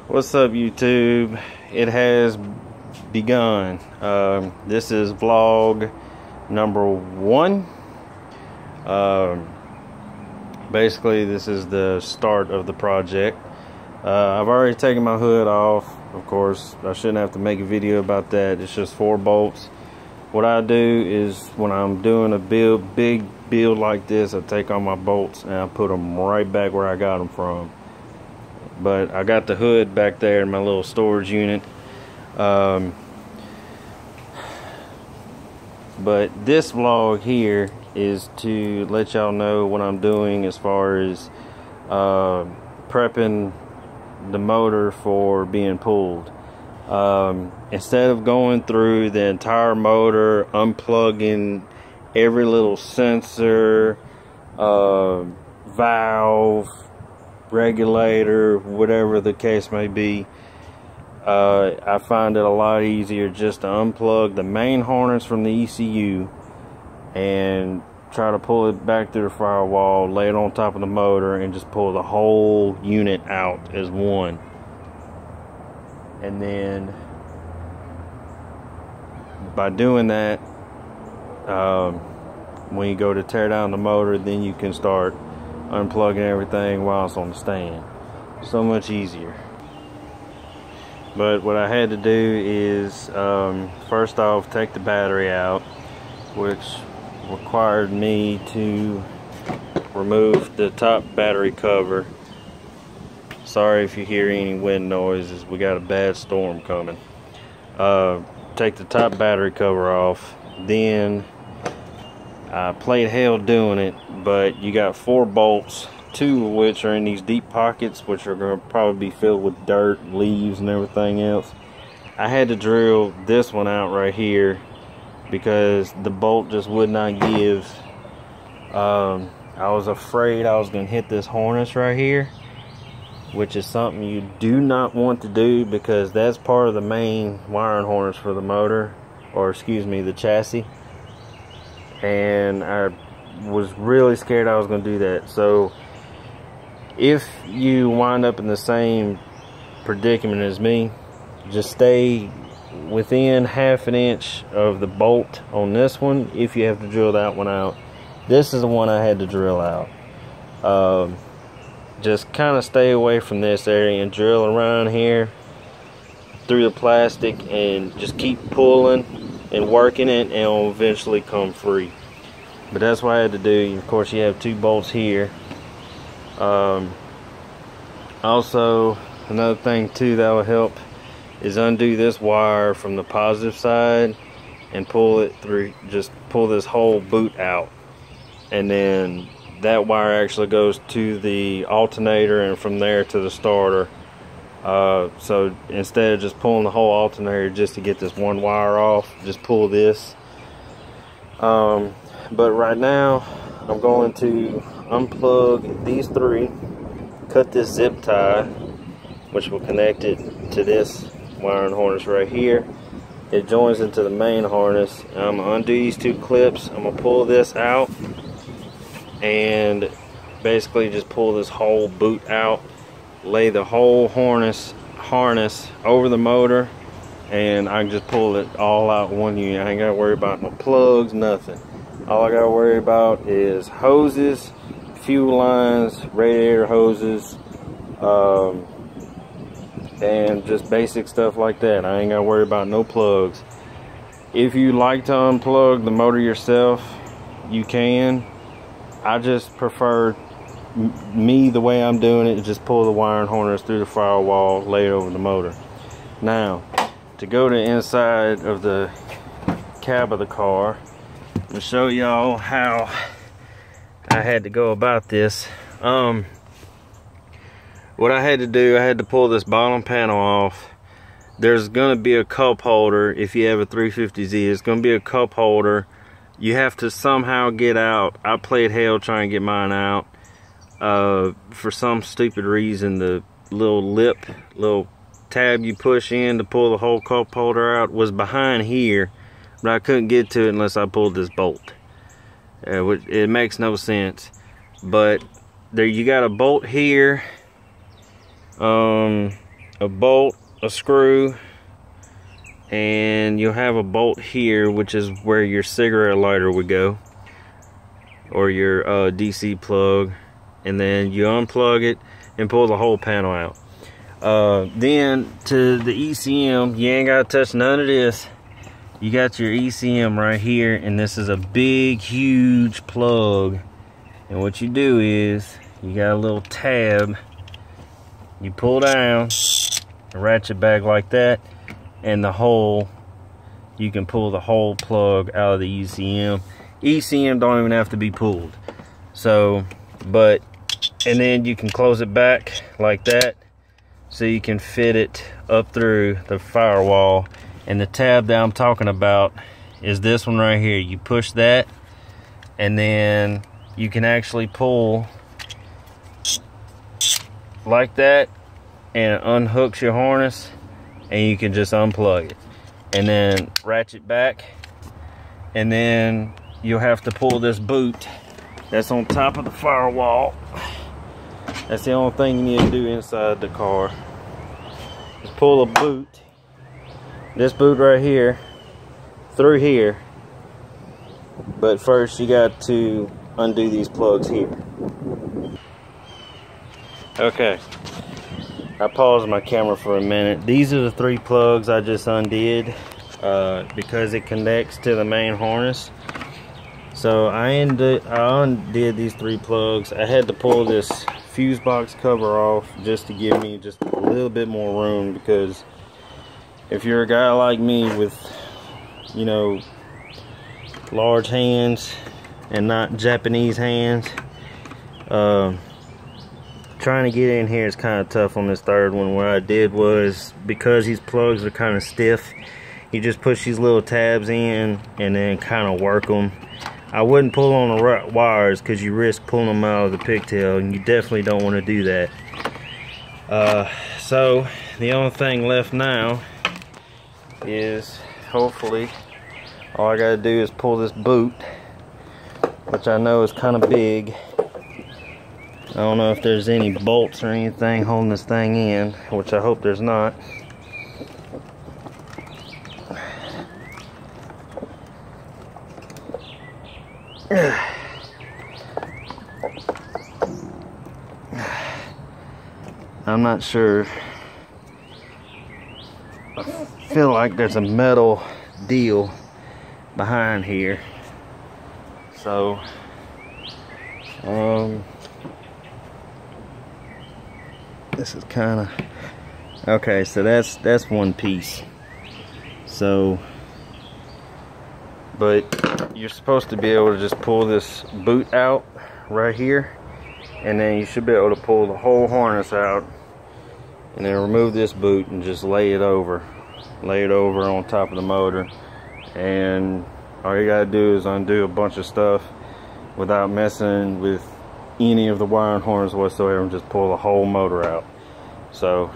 What's up, YouTube? It has begun. This is vlog number 1. Basically, this is the start of the project. I've already taken my hood off. Of course, I shouldn't have to make a video about that. It's just 4 bolts. What I do is when I'm doing a big build like this, I take all my bolts and I put them right back where I got them from. But I got the hood back there in my little storage unit. But this vlog here is to let y'all know what I'm doing as far as prepping the motor for being pulled. Instead of going through the entire motor, unplugging every little sensor, valve, regulator, whatever the case may be, I find it a lot easier just to unplug the main harness from the ECU and try to pull it back through the firewall, lay it on top of the motor, and just pull the whole unit out as one. And then by doing that, when you go to tear down the motor, then you can start unplugging everything while it's on the stand. So much easier. But what I had to do is first off take the battery out, which required me to remove the top battery cover. Sorry if you hear any wind noises, we got a bad storm coming. Take the top battery cover off. Then I played hell doing it, but you got 4 bolts, 2 of which are in these deep pockets, which are going to probably be filled with dirt, leaves, and everything else. I had to drill this one out right here because the bolt just would not give. I was afraid I was going to hit this harness right here, which is something you do not want to do because that's part of the main wiring harness for the motor, or excuse me, the chassis. And I was really scared I was going to do that. So if you wind up in the same predicament as me, just stay within ½ an inch of the bolt on this one if you have to drill that one out. This is the one I had to drill out. Just kind of stay away from this area and drill around here through the plastic and just keep pulling and working it, and it'll eventually come free. But that's what I had to do. Of course, you have 2 bolts here. Also, another thing too that will help is undo this wire from the positive side and pull it through. Just pull this whole boot out, and then that wire actually goes to the alternator and from there to the starter. So instead of just pulling the whole alternator just to get this one wire off, just pull this. But right now I'm going to unplug these 3, cut this zip tie, which will connect it to this wiring harness right here. It joins into the main harness. I'm gonna undo these 2 clips. I'm gonna pull this out and basically just pull this whole boot out, lay the whole harness over the motor, and I can just pull it all out in one unit. I ain't gotta worry about no plugs, nothing. All I gotta worry about is hoses, fuel lines, radiator hoses, and just basic stuff like that. I ain't gotta worry about no plugs. If you like to unplug the motor yourself, you can. I just prefer the way I'm doing it, just pull the wiring harness through the firewall, lay it over the motor. Now, to go to inside of the cab of the car, I'm gonna show y'all how I had to go about this. What I had to do, I had to pull this bottom panel off. There's gonna be a cup holder. If you have a 350Z, it's gonna be a cup holder. You have to somehow get out. I played hell trying to get mine out. For some stupid reason, the little tab you push in to pull the whole cup holder out was behind here, but I couldn't get to it unless I pulled this bolt. It makes no sense. But there, you got a bolt here. a bolt, a screw, and you'll have a bolt here, which is where your cigarette lighter would go, or your DC plug, and then you unplug it and pull the whole panel out. Then to the ECM, you ain't gotta touch none of this. You got your ECM right here, and this is a big, huge plug. And what you do is, you got a little tab, you pull down, a ratchet back like that, and the whole, you can pull the whole plug out of the ECM. ECM don't even have to be pulled. So, but, and then you can close it back like that, so you can fit it up through the firewall. And the tab that I'm talking about is this one right here. You push that, and then you can actually pull like that, and it unhooks your harness, and you can just unplug it and then ratchet back, and then you'll have to pull this boot that's on top of the firewall. That's the only thing you need to do inside the car. Just pull a boot, this boot right here, through here. But first you got to undo these plugs here. Okay, I paused my camera for a minute. These are the 3 plugs I just undid because it connects to the main harness. So I undid these 3 plugs. I had to pull this fuse box cover off just to give me just a little bit more room, because if you're a guy like me with, you know, large hands and not Japanese hands, trying to get in here is kind of tough on this third one. What I did was, because these plugs are kind of stiff, you just push these little tabs in and then kind of work them. I wouldn't pull on the wires because you risk pulling them out of the pigtail, and you definitely don't want to do that. So the only thing left now is, hopefully, all I gotta do is pull this boot, which I know is kind of big. I don't know if there's any bolts or anything holding this thing in, which I hope there's not. I'm not sure. I feel like there's a metal deal behind here. So, this is kind of okay. So that's one piece. So, but you're supposed to be able to just pull this boot out right here, and then you should be able to pull the whole harness out, and then remove this boot and just lay it over on top of the motor. And all you gotta do is undo a bunch of stuff without messing with any of the wiring harness whatsoever, and just pull the whole motor out. So